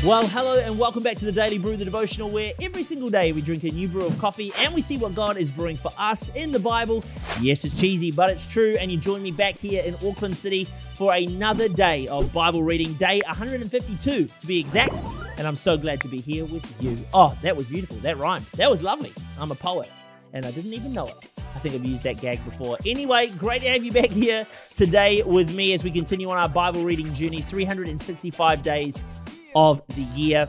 Well, hello and welcome back to the Daily Brew, the devotional, where every single day we drink a new brew of coffee and we see what God is brewing for us in the Bible. Yes, it's cheesy, but it's true, and you join me back here in Auckland City for another day of Bible reading, day 152 to be exact, and I'm so glad to be here with you. Oh, that was beautiful. That rhymed. That was lovely. I'm a poet, and I didn't even know it. I think I've used that gag before. Anyway, great to have you back here today with me as we continue on our Bible reading journey, 365 days of the year.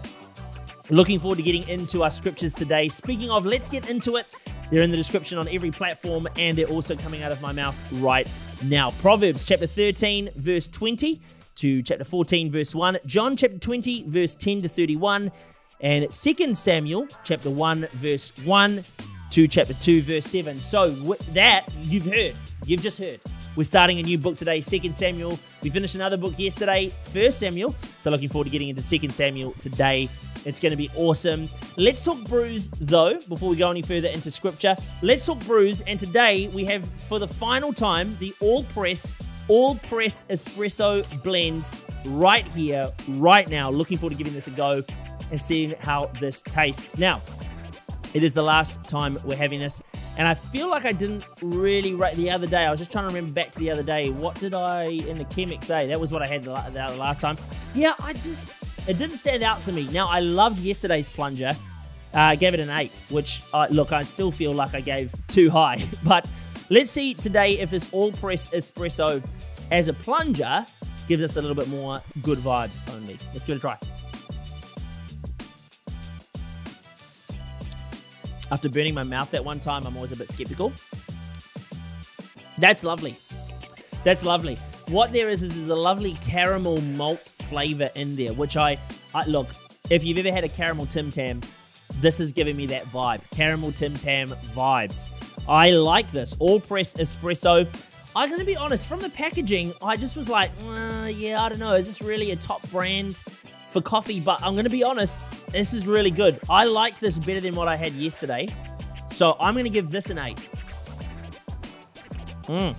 Looking forward to getting into our scriptures today. Speaking of, let's get into it. They're in the description on every platform, and they're also coming out of my mouth right now. Proverbs chapter 13, verse 20 to chapter 14, verse 1. John chapter 20, verse 10 to 31. And 2 Samuel chapter 1, verse 1 to chapter 2, verse 7. So with that, you've just heard. We're starting a new book today, 2 Samuel. We finished another book yesterday, 1 Samuel. So looking forward to getting into 2 Samuel today. It's going to be awesome. Let's talk brews, though, before we go any further into scripture. Let's talk brews, and today we have, for the final time, the all-press espresso blend right here, right now. Looking forward to giving this a go and seeing how this tastes. Now, it is the last time we're having this. And I feel like I didn't really write the other day. I was just trying to remember back to the other day. What did I in the chemic say? That was what I had the last time. Yeah, it didn't stand out to me. Now, I loved yesterday's plunger. I gave it an 8, which, look, I still feel like I gave too high. But let's see today if this all-press espresso as a plunger gives us a little bit more good vibes only. Let's give it a try. After burning my mouth that one time, I'm always a bit skeptical. That's lovely. That's lovely. What there is there's a lovely caramel malt flavor in there, which I look, if you've ever had a caramel Tim Tam, this is giving me that vibe. Caramel Tim Tam vibes. I like this. All-press espresso. I'm going to be honest, from the packaging, I just was like, yeah, I don't know. Is this really a top brand for coffee? But I'm going to be honest, this is really good. I like this better than what I had yesterday. So I'm going to give this an 8. And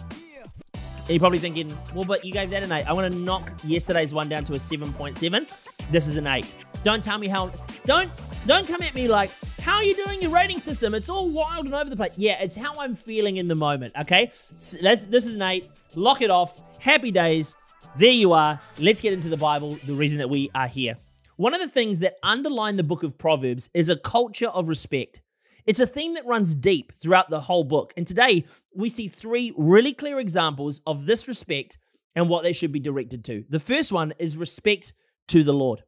you're probably thinking, well, but you gave that an 8. I want to knock yesterday's one down to a 7.7. This is an 8. Don't tell me how, don't come at me like, how are you doing your rating system? It's all wild and over the place. Yeah, it's how I'm feeling in the moment, okay? So this is an 8. Lock it off. Happy days. There you are. Let's get into the Bible, the reason that we are here. One of the things that underline the book of Proverbs is a culture of respect. It's a theme that runs deep throughout the whole book. And today, we see 3 really clear examples of this respect and what they should be directed to. The first one is respect to the Lord.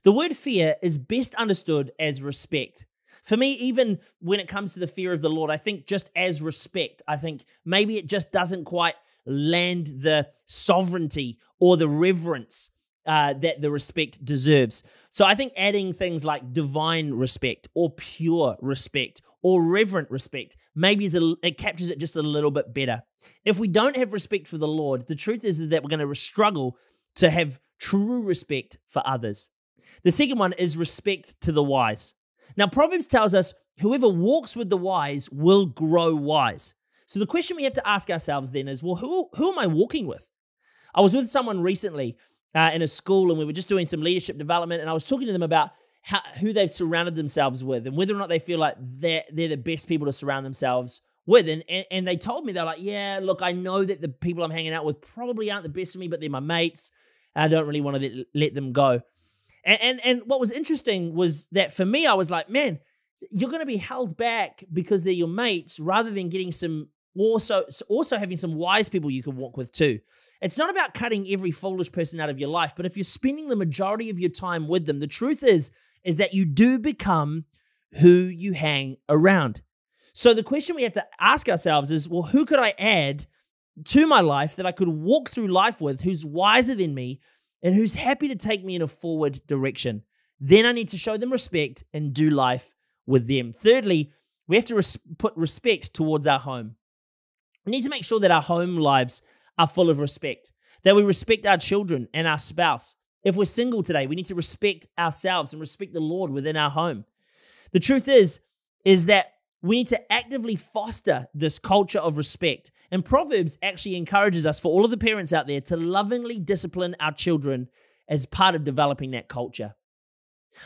The word fear is best understood as respect. For me, even when it comes to the fear of the Lord, I think just as respect, I think maybe it just doesn't quite land the sovereignty or the reverence that the respect deserves. So I think adding things like divine respect or pure respect or reverent respect maybe it captures it just a little bit better. If we don't have respect for the Lord, the truth is that we're going to struggle to have true respect for others. The second one is respect to the wise. Now, Proverbs tells us whoever walks with the wise will grow wise. So the question we have to ask ourselves then is, well, who am I walking with? I was with someone recently in a school, and we were just doing some leadership development, and I was talking to them about who they've surrounded themselves with and whether or not they feel like they're the best people to surround themselves with. And they told me, they're like, yeah, look, I know that the people I'm hanging out with probably aren't the best for me, but they're my mates. And I don't really want to let them go. And what was interesting was that for me, I was like, man, you're going to be held back because they're your mates rather than getting also having some wise people you can walk with too. It's not about cutting every foolish person out of your life, but if you're spending the majority of your time with them, the truth is that you do become who you hang around. So the question we have to ask ourselves is, well, who could I add to my life that I could walk through life with who's wiser than me and who's happy to take me in a forward direction? Then I need to show them respect and do life with them. Thirdly, we have to put respect towards our home. We need to make sure that our home lives are full of respect, that we respect our children and our spouse. If we're single today, we need to respect ourselves and respect the Lord within our home. The truth is that we need to actively foster this culture of respect. And Proverbs actually encourages us, for all of the parents out there, to lovingly discipline our children as part of developing that culture.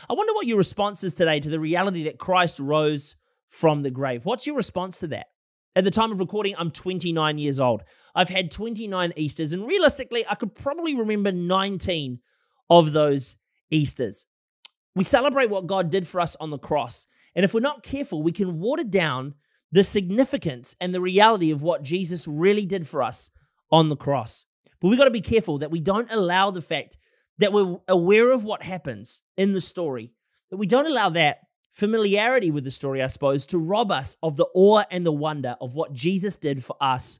I wonder what your response is today to the reality that Christ rose from the grave. What's your response to that? At the time of recording, I'm 29 years old. I've had 29 Easters, and realistically, I could probably remember 19 of those Easters. We celebrate what God did for us on the cross, and if we're not careful, we can water down the significance and the reality of what Jesus really did for us on the cross. But we've got to be careful that we don't allow the fact that we're aware of what happens in the story, that we don't allow that familiarity with the story, I suppose, to rob us of the awe and the wonder of what Jesus did for us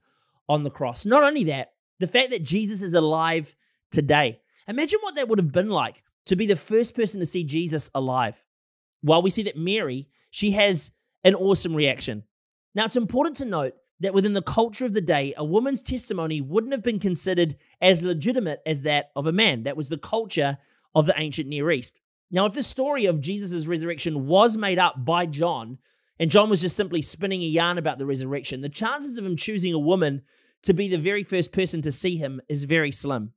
on the cross. Not only that, the fact that Jesus is alive today. Imagine what that would have been like to be the first person to see Jesus alive. Well, we see that Mary, she has an awesome reaction. Now, it's important to note that within the culture of the day, a woman's testimony wouldn't have been considered as legitimate as that of a man. That was the culture of the ancient Near East. Now, if the story of Jesus' resurrection was made up by John, and John was just simply spinning a yarn about the resurrection, the chances of him choosing a woman to be the very first person to see him is very slim.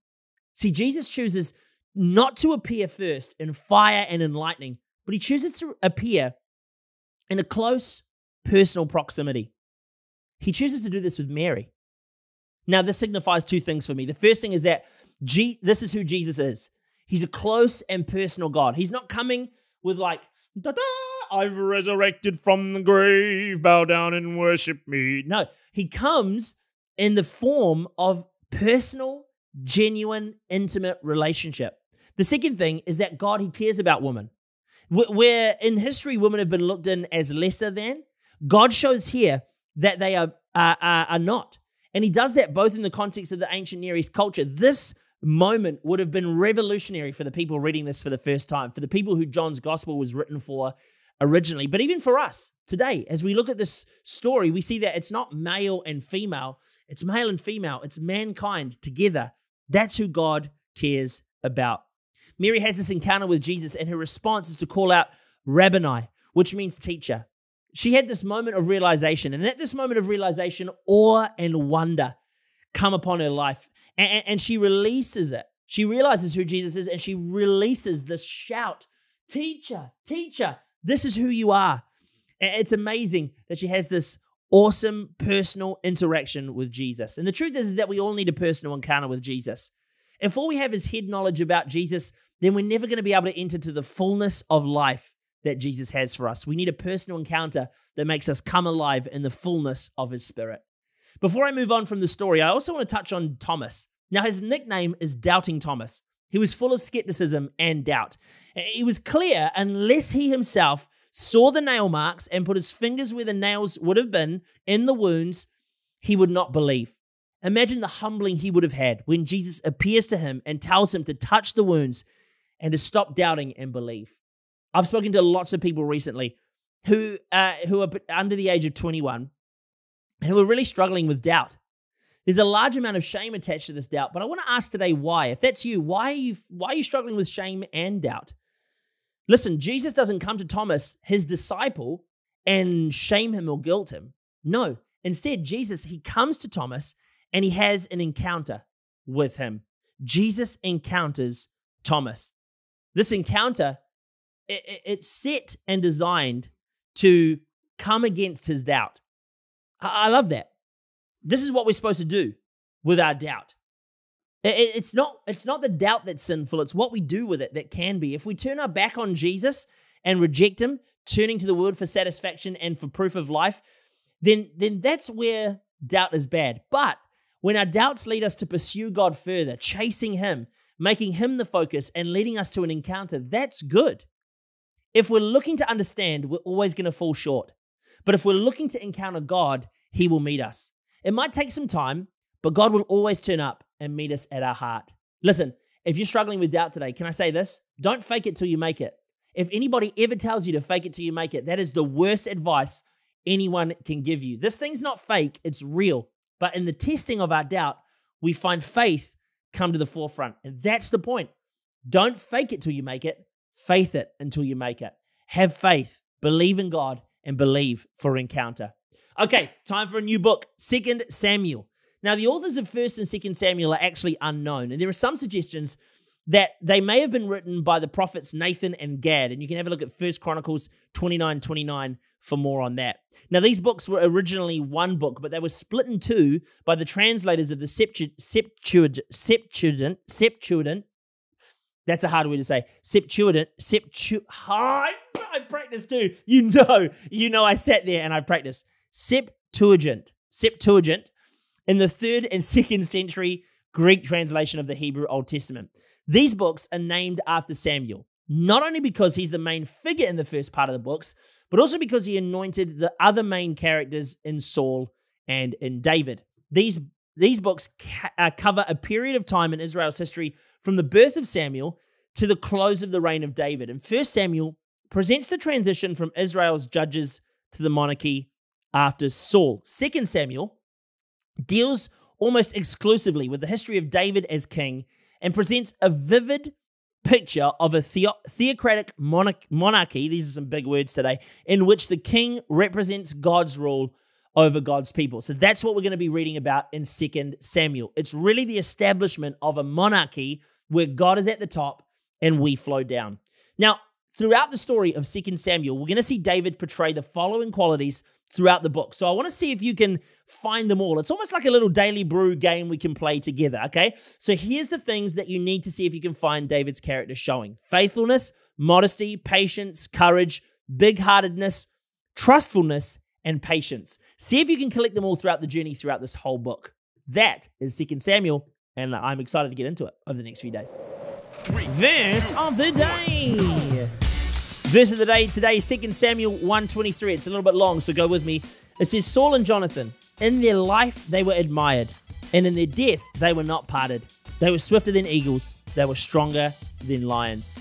See, Jesus chooses not to appear first in fire and in lightning, but he chooses to appear in a close personal proximity. He chooses to do this with Mary. Now, this signifies two things for me. The first thing is that this is who Jesus is. He's a close and personal God. He's not coming with like, da-da, I've resurrected from the grave, bow down and worship me. No, he comes in the form of personal, genuine, intimate relationship. The second thing is that God, he cares about women. Where in history, women have been looked in as lesser than, God shows here that they are not. And he does that both in the context of the ancient Near East culture. This moment would have been revolutionary for the people reading this for the first time, for the people who John's gospel was written for originally, but even for us today. As we look at this story, we see that it's not male and female, it's male and female, it's mankind together. That's who God cares about. Mary has this encounter with Jesus, and her response is to call out Rabboni, which means teacher. She had this moment of realization, and at this moment of realization, awe and wonder come upon her life, and she releases it. She realizes who Jesus is, and she releases this shout, teacher, teacher, this is who you are. And it's amazing that she has this awesome personal interaction with Jesus. And the truth is that we all need a personal encounter with Jesus. If all we have is head knowledge about Jesus, then we're never going to be able to enter to the fullness of life that Jesus has for us. We need a personal encounter that makes us come alive in the fullness of his Spirit. Before I move on from the story, I also want to touch on Thomas. Now, his nickname is Doubting Thomas. He was full of skepticism and doubt. He was clear, unless he himself saw the nail marks and put his fingers where the nails would have been in the wounds, he would not believe. Imagine the humbling he would have had when Jesus appears to him and tells him to touch the wounds and to stop doubting and believe. I've spoken to lots of people recently who are under the age of 21 and who are really struggling with doubt. There's a large amount of shame attached to this doubt, but I want to ask today why. If that's you, why are you struggling with shame and doubt? Listen, Jesus doesn't come to Thomas, his disciple, and shame him or guilt him. No, instead, Jesus, he comes to Thomas and he has an encounter with him. Jesus encounters Thomas. This encounter, it's set and designed to come against his doubt. I love that. This is what we're supposed to do with our doubt. It's not the doubt that's sinful. It's what we do with it that can be. If we turn our back on Jesus and reject him, turning to the world for satisfaction and for proof of life, then that's where doubt is bad. But when our doubts lead us to pursue God further, chasing him, making him the focus and leading us to an encounter, that's good. If we're looking to understand, we're always going to fall short. But if we're looking to encounter God, he will meet us. It might take some time, but God will always turn up and meet us at our heart. Listen, if you're struggling with doubt today, can I say this? Don't fake it till you make it. If anybody ever tells you to fake it till you make it, that is the worst advice anyone can give you. This thing's not fake, it's real. But in the testing of our doubt, we find faith come to the forefront. And that's the point. Don't fake it till you make it. Faith it until you make it. Have faith, believe in God, and believe for encounter. Okay, time for a new book, 2 Samuel. Now, the authors of 1 and 2 Samuel are actually unknown, and there are some suggestions that they may have been written by the prophets Nathan and Gad. And you can have a look at 1 Chronicles 29:29 for more on that. Now, these books were originally one book, but they were split in two by the translators of the Septuagint. That's a hard word to say. I practiced too. You know I sat there and I practiced. Septuagint in the 3rd and 2nd century Greek translation of the Hebrew Old Testament. These books are named after Samuel, not only because he's the main figure in the first part of the books, but also because he anointed the other main characters in Saul and in David. These books cover a period of time in Israel's history from the birth of Samuel to the close of the reign of David. And 1 Samuel presents the transition from Israel's judges to the monarchy after Saul. 2 Samuel deals almost exclusively with the history of David as king and presents a vivid picture of a theocratic monarchy, these are some big words today, in which the king represents God's rule over God's people. So that's what we're going to be reading about in 2 Samuel. It's really the establishment of a monarchy where God is at the top and we flow down. Now, throughout the story of 2 Samuel, we're going to see David portray the following qualities throughout the book. So I want to see if you can find them all. It's almost like a little Daily Brew game we can play together, okay? So here's the things that you need to see if you can find David's character showing: faithfulness, modesty, patience, courage, big-heartedness, trustfulness, and patience. See if you can collect them all throughout the journey throughout this whole book. That is 2 Samuel, and I'm excited to get into it over the next few days. Verse of the day. Verse of the day today, 2 Samuel 1:23. It's a little bit long, so go with me. It says, Saul and Jonathan, in their life they were admired, and in their death they were not parted. They were swifter than eagles. They were stronger than lions.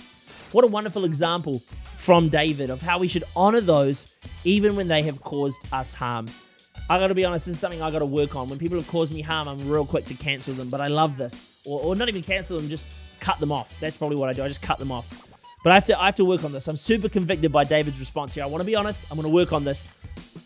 What a wonderful example from David of how we should honor those even when they have caused us harm. I got to be honest, this is something I got to work on. When people have caused me harm, I'm real quick to cancel them, but I love this. Or not even cancel them, just cut them off. That's probably what I do. I just cut them off. But I have to work on this. I'm super convicted by David's response here. I want to be honest. I'm going to work on this.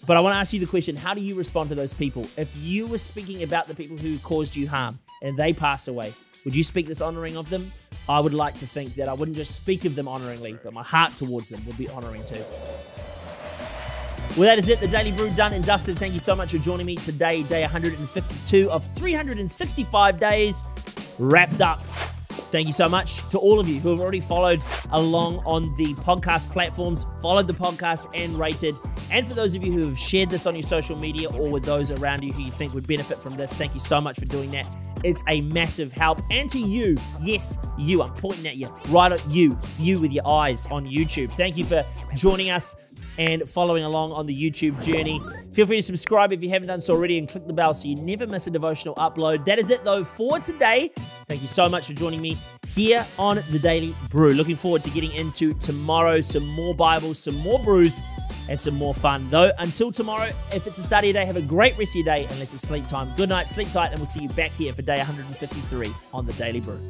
But I want to ask you the question, how do you respond to those people? If you were speaking about the people who caused you harm and they pass away, would you speak this honoring of them? I would like to think that I wouldn't just speak of them honoringly, but my heart towards them would be honoring too. Well, that is it. The Daily Brew done and dusted. Thank you so much for joining me today. Day 152 of 365 days wrapped up. Thank you so much to all of you who have already followed along on the podcast platforms, followed the podcast and rated. And for those of you who have shared this on your social media or with those around you who you think would benefit from this, thank you so much for doing that. It's a massive help. And to you, yes, you, I'm pointing at you, right at you with your eyes on YouTube. Thank you for joining us and following along on the YouTube journey. Feel free to subscribe if you haven't done so already and click the bell so you never miss a devotional upload. That is it though for today. Thank you so much for joining me here on the Daily Brew. Looking forward to getting into tomorrow, some more Bibles, some more brews, and some more fun. Though, until tomorrow, if it's a start of your day, have a great rest of your day unless it's sleep time. Good night, sleep tight, and we'll see you back here for day 153 on the Daily Brew.